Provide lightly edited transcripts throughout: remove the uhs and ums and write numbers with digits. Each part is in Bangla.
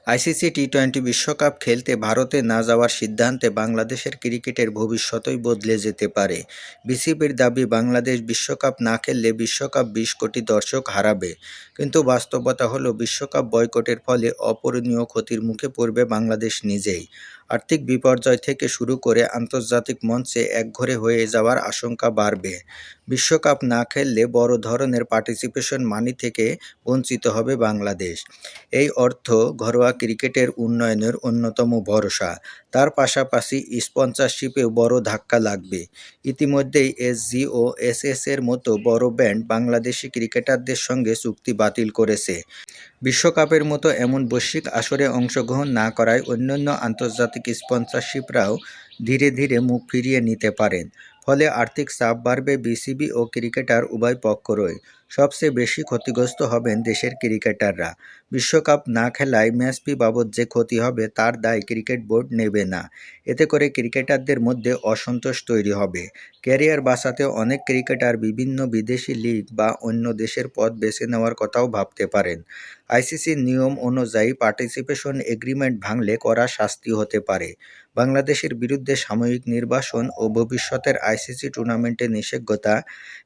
আইসিসি টি-20 বিশ্বকাপ খেলতে ভারতে না যাওয়ার সিদ্ধান্তে বাংলাদেশের ক্রিকেটের ভবিষ্যতই বদলে যেতে পারে। বিসিবির দাবি বাংলাদেশ বিশ্বকাপ না খেললে বিশ্বকাপ ২০ কোটি দর্শক হারাবে। কিন্তু বাস্তবতা হলো বিশ্বকাপ বয়কটের ফলে অপূরণীয় ক্ষতির মুখে পড়বে বাংলাদেশ নিজেই। আর্থিক বিপর্যয় থেকে শুরু করে আন্তর্জাতিক মঞ্চে একঘরে হয়ে যাওয়ার আশঙ্কা বাড়বে। বিশ্বকাপ না খেললে বড় ধরনের পার্টিসিপেশন মানি থেকে বঞ্চিত হবে বাংলাদেশ। এই অর্থ ঘরোয়া ক্রিকেটের উন্নয়নের অন্যতম ভরসা। তার পাশাপাশি স্পন্সরশিপেও বড় ধাক্কা লাগবে। ইতিমধ্যেই এসজি ও এসএসের মতো বড় ব্র্যান্ড বাংলাদেশি ক্রিকেটারদের সঙ্গে চুক্তি বাতিল করেছে। বিশ্বকাপের মতো এমন বৈশ্বিক আসরে অংশগ্রহণ না করায় অন্যান্য আন্তর্জাতিক স্পন্সরশিপরাও ধীরে ধীরে মুখ ফিরিয়ে নিতে পারেন। ফলে আর্থিক চাপ বাড়বে বিসিবি ও ক্রিকেটার উভয় পক্ষেরই। সবচেয়ে বেশি ক্ষতিগ্রস্ত হবেন দেশের ক্রিকেটাররা। বিশ্বকাপ না খেলায় ম্যাচ ফি বাবদ যে ক্ষতি হবে তার দায় ক্রিকেট বোর্ড নেবে না। এতে করে ক্রিকেটারদের মধ্যে অসন্তোষ তৈরি হবে। ক্যারিয়ার বাঁচাতে অনেক ক্রিকেটার বিভিন্ন বিদেশি লিগ বা অন্য দেশের পথ বেছে নেওয়ার কথাও ভাবতে পারেন। আইসিসির নিয়ম অনুযায়ী পার্টিসিপেশন এগ্রিমেন্ট ভাঙলে কড়া শাস্তি হতে পারে। বাংলাদেশের বিরুদ্ধে সাময়িক নির্বাসন ও ভবিষ্যতের আইসিসি টুর্নামেন্টে নিষেধাজ্ঞা,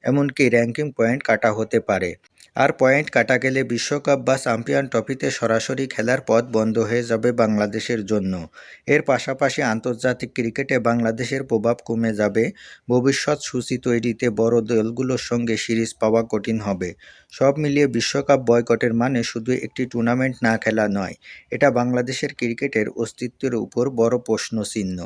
এমনকি র্যাঙ্কিং পয়েন্ট কাটা হতে পারে। আর পয়েন্ট কাটা গেলে বিশ্বকাপ বা চ্যাম্পিয়ন ট্রফিতে সরাসরি খেলার পথ বন্ধ হয়ে যাবে বাংলাদেশের জন্য। এর পাশাপাশি আন্তর্জাতিক ক্রিকেটে বাংলাদেশের প্রভাব কমে যাবে। ভবিষ্যৎ সূচি তৈরিতে বড় দলগুলোর সঙ্গে সিরিজ পাওয়া কঠিন হবে। সব মিলিয়ে বিশ্বকাপ বয়কটের মানে শুধু একটি টুর্নামেন্ট না খেলা নয়, এটা বাংলাদেশের ক্রিকেটের অস্তিত্বের উপর বড় প্রশ্নচিহ্ন।